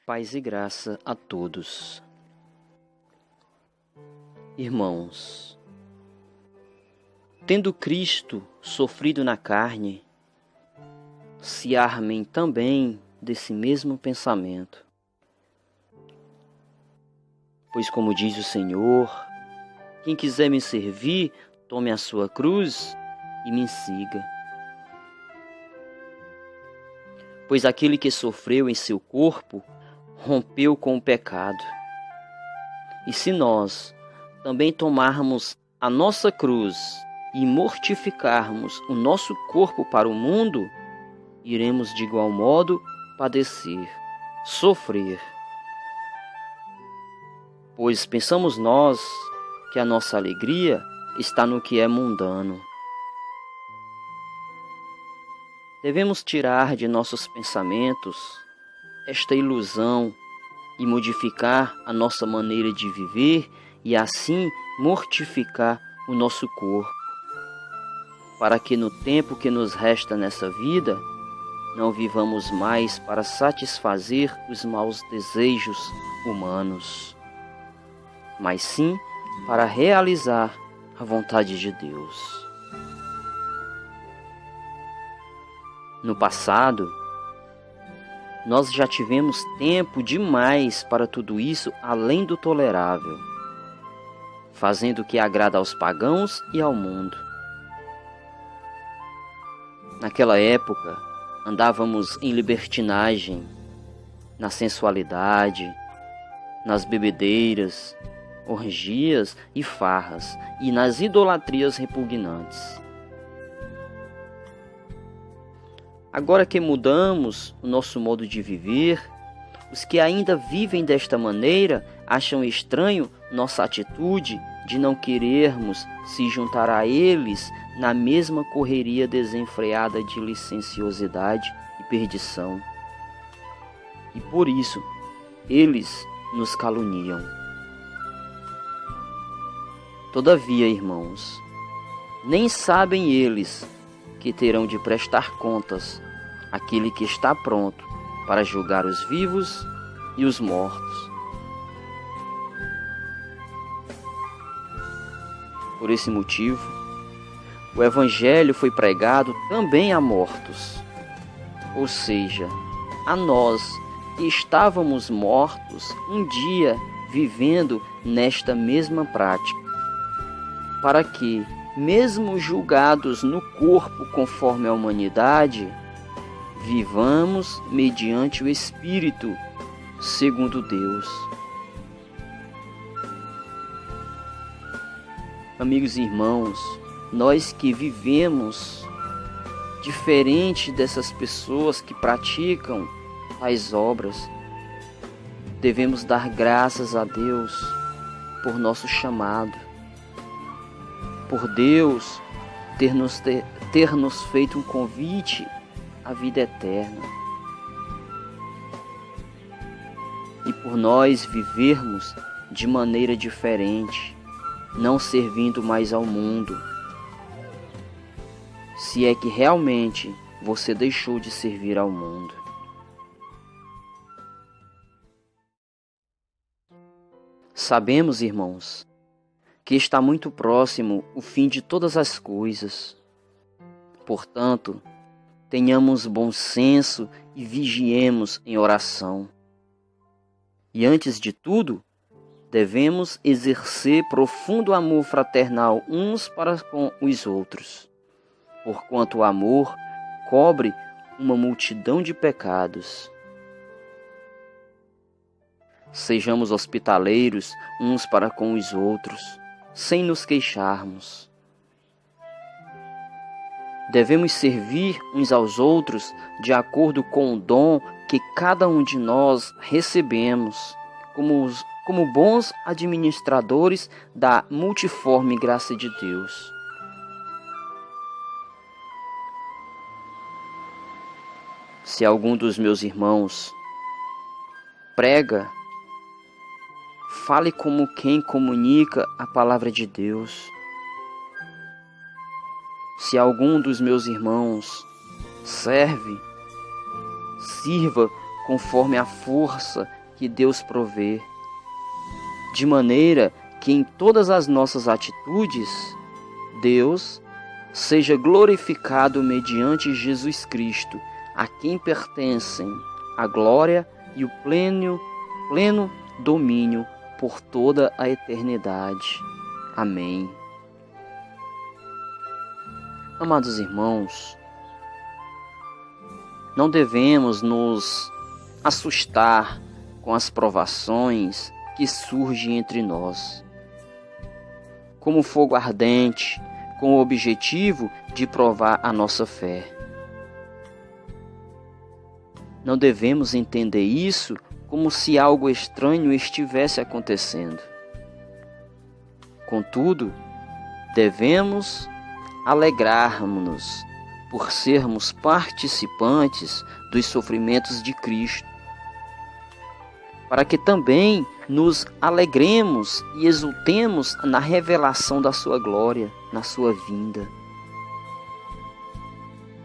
Paz e graça a todos. Irmãos, tendo Cristo sofrido na carne, se armem também desse mesmo pensamento. Pois como diz o Senhor, quem quiser me servir, tome a sua cruz e me siga. Pois aquele que sofreu em seu corpo, rompeu com o pecado. E se nós também tomarmos a nossa cruz e mortificarmos o nosso corpo para o mundo, iremos de igual modo padecer, sofrer. Pois pensamos nós que a nossa alegria está no que é mundano. Devemos tirar de nossos pensamentos esta ilusão e modificar a nossa maneira de viver e assim mortificar o nosso corpo, para que no tempo que nos resta nessa vida, não vivamos mais para satisfazer os maus desejos humanos, mas sim para realizar a vontade de Deus. No passado, nós já tivemos tempo demais para tudo isso além do tolerável, fazendo o que agrada aos pagãos e ao mundo. Naquela época, andávamos em libertinagem, na sensualidade, nas bebedeiras, orgias e farras, e nas idolatrias repugnantes. Agora que mudamos o nosso modo de viver, os que ainda vivem desta maneira acham estranho nossa atitude de não querermos se juntar a eles na mesma correria desenfreada de licenciosidade e perdição. E por isso, eles nos caluniam. Todavia, irmãos, nem sabem eles que terão de prestar contas àquele que está pronto para julgar os vivos e os mortos. Por esse motivo, o Evangelho foi pregado também a mortos, ou seja, a nós que estávamos mortos um dia vivendo nesta mesma prática, para que, mesmo julgados no corpo conforme a humanidade, vivamos mediante o Espírito, segundo Deus. Amigos e irmãos, nós que vivemos diferente dessas pessoas que praticam tais obras, devemos dar graças a Deus por nosso chamado, por Deus ter nos feito um convite à vida eterna. E por nós vivermos de maneira diferente, não servindo mais ao mundo. Se é que realmente você deixou de servir ao mundo. Sabemos, irmãos, que está muito próximo o fim de todas as coisas. Portanto, tenhamos bom senso e vigiemos em oração. E antes de tudo, devemos exercer profundo amor fraternal uns para com os outros, porquanto o amor cobre uma multidão de pecados. Sejamos hospitaleiros uns para com os outros, sem nos queixarmos. Devemos servir uns aos outros de acordo com o dom que cada um de nós recebemos, como bons administradores da multiforme graça de Deus. Se algum dos meus irmãos prega, fale como quem comunica a palavra de Deus. Se algum dos meus irmãos sirva conforme a força que Deus provê, de maneira que em todas as nossas atitudes, Deus seja glorificado mediante Jesus Cristo, a quem pertencem a glória e o pleno domínio por toda a eternidade. Amém. Amados irmãos, não devemos nos assustar com as provações que surgem entre nós, como fogo ardente, com o objetivo de provar a nossa fé. Não devemos entender isso como se algo estranho estivesse acontecendo. Contudo, devemos alegrarmos-nos por sermos participantes dos sofrimentos de Cristo, para que também nos alegremos e exultemos na revelação da sua glória, na sua vinda.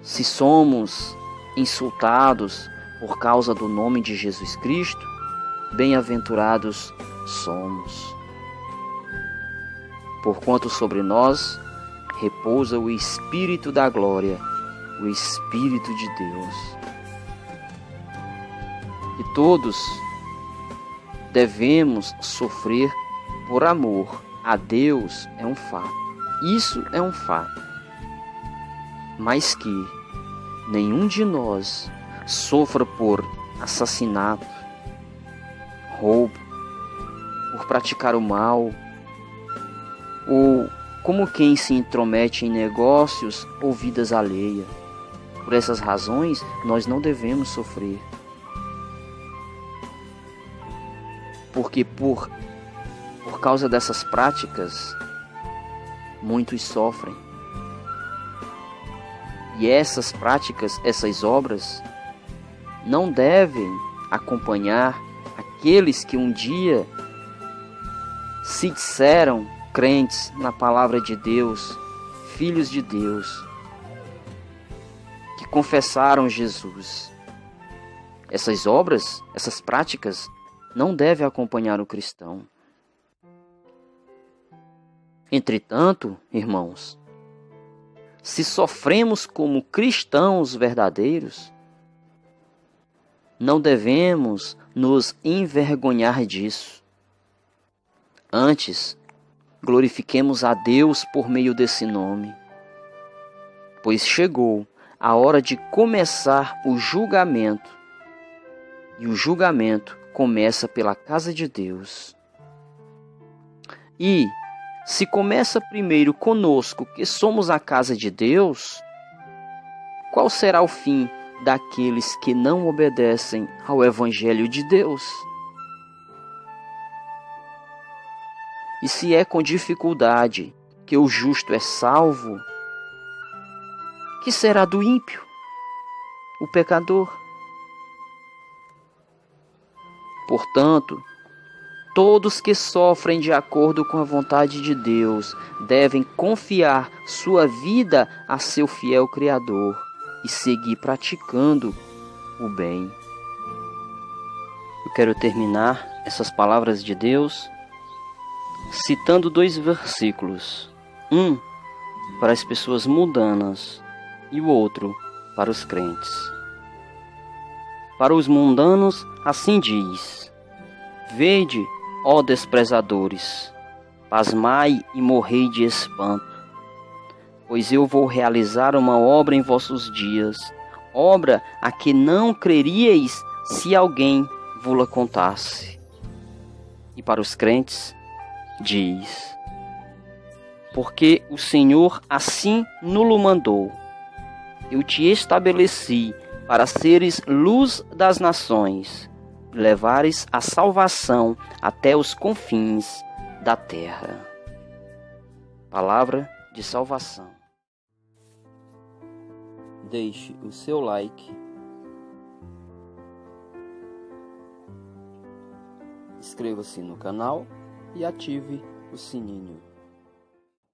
Se somos insultados por causa do nome de Jesus Cristo, bem-aventurados somos. Porquanto sobre nós repousa o Espírito da glória, o Espírito de Deus. E todos devemos sofrer por amor a Deus, é um fato. Isso é um fato. Mas que nenhum de nós sofra por assassinato, roubo, por praticar o mal, ou como quem se intromete em negócios ou vidas alheias. Por essas razões, nós não devemos sofrer. Porque por causa dessas práticas, muitos sofrem. E essas práticas, essas obras, não devem acompanhar aqueles que um dia se disseram crentes na palavra de Deus, filhos de Deus, que confessaram Jesus. Essas obras, essas práticas, não devem acompanhar o cristão. Entretanto, irmãos, se sofremos como cristãos verdadeiros, não devemos nos envergonhar disso. Antes, glorifiquemos a Deus por meio desse nome, pois chegou a hora de começar o julgamento, e o julgamento começa pela casa de Deus. E se começa primeiro conosco, que somos a casa de Deus, qual será o fim daqueles que não obedecem ao Evangelho de Deus? E se é com dificuldade que o justo é salvo, que será do ímpio, o pecador? Portanto, todos que sofrem de acordo com a vontade de Deus devem confiar sua vida a seu fiel Criador e seguir praticando o bem. Eu quero terminar essas palavras de Deus citando 2 versículos. Um para as pessoas mundanas e o outro para os crentes. Para os mundanos, assim diz: Vede, ó desprezadores, pasmai e morrei de espanto, pois eu vou realizar uma obra em vossos dias, obra a que não creríeis se alguém vô-la contasse. E para os crentes, diz: Porque o Senhor assim nulo mandou, eu te estabeleci para seres luz das nações, levares a salvação até os confins da terra. Palavra de salvação. Deixe o seu like, inscreva-se no canal e ative o sininho.